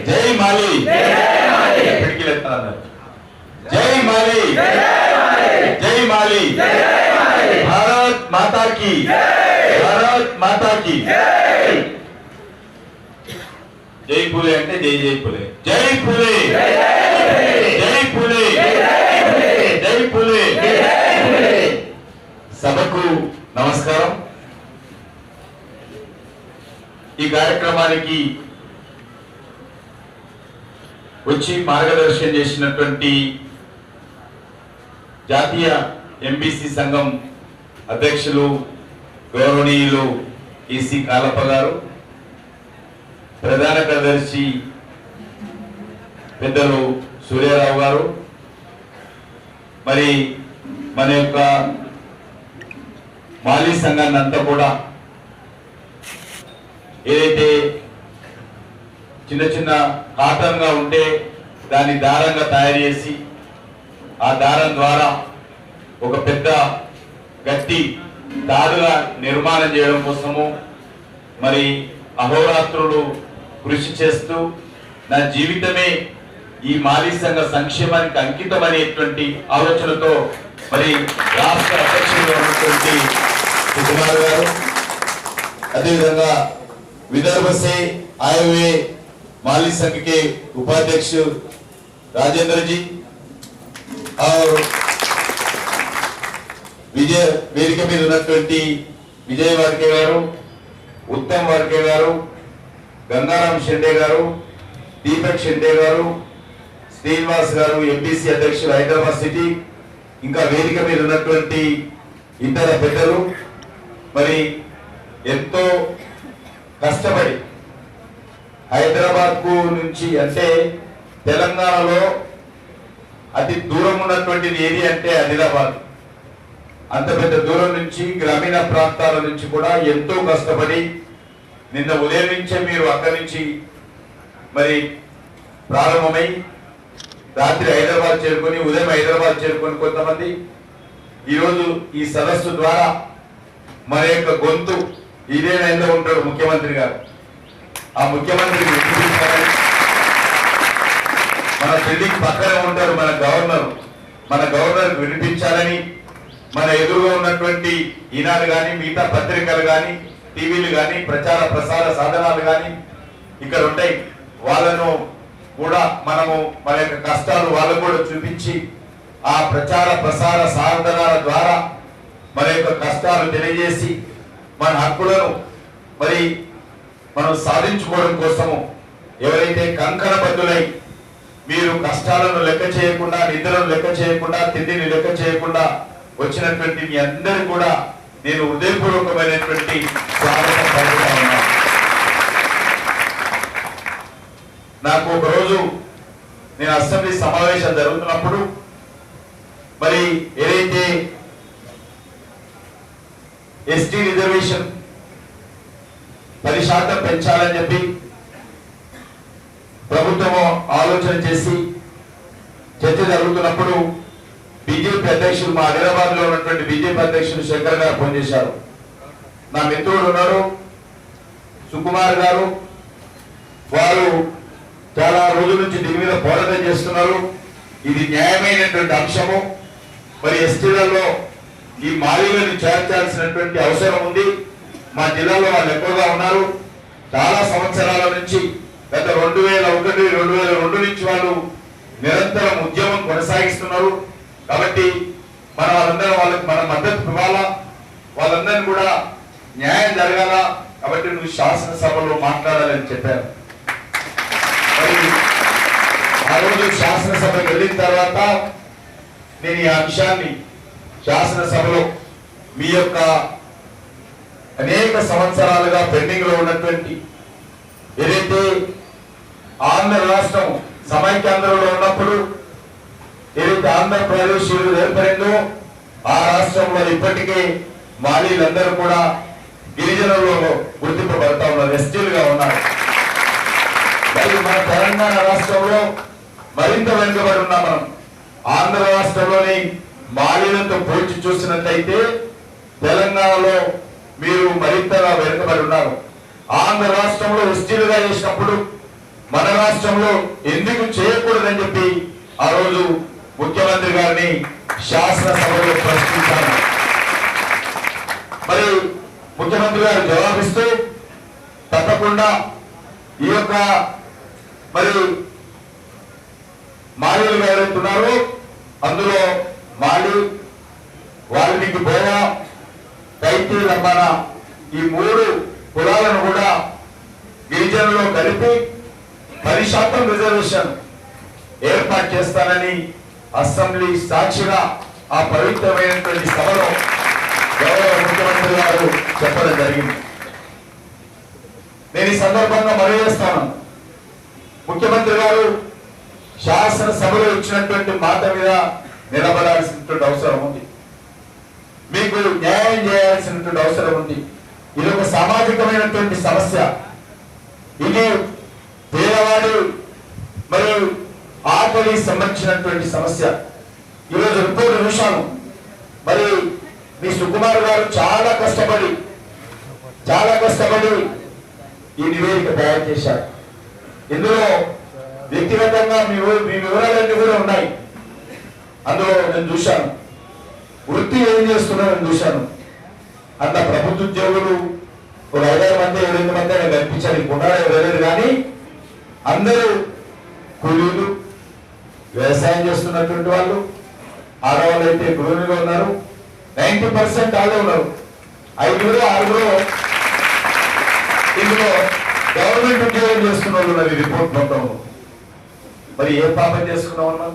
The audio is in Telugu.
జై మాలి ఎప్పటికీ లేస్తున్నారు. జై మాలి, జై మాలి, భారత్ మాతా కీ, భారత్ మాతా కీ. జై పూలే అంటే జై జై పూలే, జై పూలే, జై పూలే, జై పూలే. సభకు నమస్కారం. ఈ కార్యక్రమానికి వచ్చి మార్గదర్శనం చేసినటువంటి జాతీయ ఎంబీసీ సంఘం అధ్యక్షులు గౌరవనీయులు ఈసీ కాలప్ప గారు, ప్రధాన కార్యదర్శి పెద్దలు సూర్యారావు గారు, మరి మన యొక్క మాలీ సంఘాన్ని అంతా కూడా ఏదైతే చిన్న చిన్న కాటన్గా ఉంటే దాన్ని దారంగా తయారు చేసి ఆ దారం ద్వారా ఒక పెద్ద గట్టి తాడుగా నిర్మాణం చేయడం కోసము మరి అహోరాత్రులు కృషి చేస్తూ నా జీవితమే ఈ మాలీ సంఘ సంక్షేమానికి అంకితం అనేటువంటి ఆలోచనతో మరి రాష్ట్ర అధ్యక్షులుగా ఉన్నటువంటి సుకుమార్ గారు, అదేవిధంగా विदर्भ से आए हुए माली संघ के उपाध्यक्ष राजेंद्र जी और विजय वेदिक మీద ఉన్నటువంటి విజయ్ వార్కే గారు, ఉత్తమ్ వార్కే గారు, గంగారాం షెండే గారు, దీపక్ షెండే గారు, శ్రీనివాస్ గారు, ఎంబీసీ అధ్యక్షులు హైదరాబాద్ సిటీ, ఇంకా వేదిక మీద ఉన్నటువంటి ఇతర పెద్దలు, మరి ఎంతో కష్టపడి హైదరాబాద్ కు నుంచి అంటే తెలంగాణలో అతి దూరం ఉన్నటువంటి ఏరియా అంటే ఆదిలాబాద్. అంత పెద్ద దూరం నుంచి గ్రామీణ ప్రాంతాల నుంచి కూడా ఎంతో కష్టపడి నిన్న ఉదయం నుంచే మీరు అక్కడి నుంచి మరి ప్రారంభమై రాత్రి హైదరాబాద్ చేరుకొని ఉదయం హైదరాబాద్ చేరుకొని కొంతమంది ఈరోజు ఈ సదస్సు ద్వారా మన యొక్క గొంతు ఇదే లైన్లో ఉంటాడు ముఖ్యమంత్రి గారు. ఆ ముఖ్యమంత్రికి వినిపించాలని, మన ఢిల్లీకి పక్కనే ఉంటారు మన గవర్నర్ వినిపించాలని, మన ఎదురుగా ఉన్నటువంటి ఈనాడు కానీ మిగతా పత్రికలు కానీ టీవీలు కానీ ప్రచార ప్రసార సాధనాలు కానీ ఇక్కడ ఉంటాయి, వాళ్ళను కూడా మనము మన యొక్క కష్టాలు వాళ్ళకు కూడా చూపించి ఆ ప్రచార ప్రసార సాధనాల ద్వారా మన యొక్క కష్టాలు తెలియజేసి మన హక్కులను మరి మనం సాధించుకోవడం కోసము ఎవరైతే కంకణబద్ధులై మీరు కష్టాలను లెక్క చేయకుండా, నిద్రను లెక్క చేయకుండా, తిండిని లెక్క చేయకుండా వచ్చినటువంటి మీ అందరూ కూడా నేను హృదయపూర్వకమైనటువంటి స్వాగతం పలుకుతా ఉన్నా. నాకు ఒక రోజు నేను అసెంబ్లీ సమావేశం జరుగుతున్నప్పుడు మరి ఏదైతే ఎస్టీ రిజర్వేషన్ 10% పెంచాలని చెప్పి ప్రభుత్వం ఆలోచన చేసి చర్చ జరుగుతున్నప్పుడు బీజేపీ అధ్యక్షులు, మా హైదరాబాద్ లో ఉన్నటువంటి బీజేపీ అధ్యక్షులు శంకర్ గారు ఫోన్ చేశారు. నా మిత్రుడు ఉన్నారు సుకుమార్ గారు, వారు చాలా రోజుల నుంచి దీని మీద పోరాటం చేస్తున్నారు. ఇది న్యాయమైనటువంటి అంశము. మరి ఎస్టీలలో ఈ మాలీలను చేర్చాల్సినటువంటి అవసరం ఉంది. మా జిల్లాలో వాళ్ళు ఎక్కువగా ఉన్నారు. చాలా సంవత్సరాల నుంచి గత 2001, 2002 నుంచి వాళ్ళు నిరంతరం ఉద్యమం కొనసాగిస్తున్నారు. కాబట్టి మన వాళ్ళందరూ వాళ్ళకి మన మద్దతు ఇవ్వాలా, వాళ్ళందరినీ కూడా న్యాయం జరగాల. కాబట్టి నువ్వు శాసనసభలో మాట్లాడాలని చెప్పారు. మరి ఆ రోజు శాసనసభకు వెళ్ళిన తర్వాత నేను ఈ అంశాన్ని శాసనసభలో మీ యొక్క అనేక సంవత్సరాలుగా పెండింగ్ లో ఉన్నటువంటి ఏదైతే ఆంధ్ర రాష్ట్రం సమైక్యాంధ్రలో ఉన్నప్పుడు ఏదైతే ఆంధ్రప్రదేశ్ ఏర్పడిందో ఆ రాష్ట్రంలో ఇప్పటికే మాలీలందరూ కూడా గిరిజనుల్లో గుర్తింపబడతా ఉన్నారు, ఎస్టీలుగా ఉన్నారు. మరి మన తెలంగాణ రాష్ట్రంలో మరింత వెనుకబడి ఉన్నాం. మనం ఆంధ్ర రాష్ట్రంలోని మాలీలతో పోల్చి చూసినట్లయితే తెలంగాణలో మీరు మరింతగా వెనుకబడి ఉన్నారు. ఆంధ్ర రాష్ట్రంలో ఎస్టీలుగా చేసినప్పుడు మన రాష్ట్రంలో ఎందుకు చేయకూడదని చెప్పి ఆ రోజు ముఖ్యమంత్రి గారిని శాసనసభలో ప్రశ్నించారు. మరి ముఖ్యమంత్రి గారు జవాబిస్తూ తప్పకుండా ఈ యొక్క మరి మాలీలు ఎవరైతున్నారో అందులో మాలి, వాల్మీకి బోయ, కైతి, లంబాన ఈ 3 కులాలను కూడా గిరిజనులో కలిపి 10% రిజర్వేషన్ ఏర్పాటు చేస్తానని అసెంబ్లీ సాక్షిగా ఆ పవిత్రమైనటువంటి సభలో గౌరవ ముఖ్యమంత్రి గారు చెప్పడం జరిగింది. నేను ఈ సందర్భంగా మనవి చేస్తాను, ముఖ్యమంత్రి గారు శాసనసభలో ఇచ్చినటువంటి మాట మీద నిలబడాల్సినటువంటి అవసరం ఉంది. మీకు న్యాయం చేయాల్సినటువంటి అవసరం ఉంది. ఇది ఒక సామాజికమైనటువంటి సమస్య. ఇది పేదవాడు మరియు ఆకలి సంబంధించినటువంటి సమస్య. ఈరోజు రిపోర్టు చూశాను. మరి మీ సుకుమార్ గారు చాలా కష్టపడి ఈ నివేదిక తయారు చేశారు. ఇందులో వ్యక్తిగతంగా మీ వివరాలన్నీ కూడా ఉన్నాయి. అందులో నేను చూశాను, వృత్తి ఏం చేస్తున్నారని చూశాను. అంత ప్రభుత్వ ఉద్యోగులు ఒక 5 మంది 8 మంది అని కనిపించారు. కొన్నాడు ఎవరైనా కానీ అందరూ కూలీలు, వ్యవసాయం చేస్తున్నటువంటి వాళ్ళు, ఆడవాళ్ళు అయితే గృహిణులు ఉన్నారు. 90% వాళ్ళే ఉన్నారు. 5 6 ఇందులో గవర్నమెంట్ ఉద్యోగం చేస్తున్న వాళ్ళు ఉన్నారు. ఈ రిపోర్ట్ మొత్తం మరి ఏ పాపం చేసుకున్నాం మనం?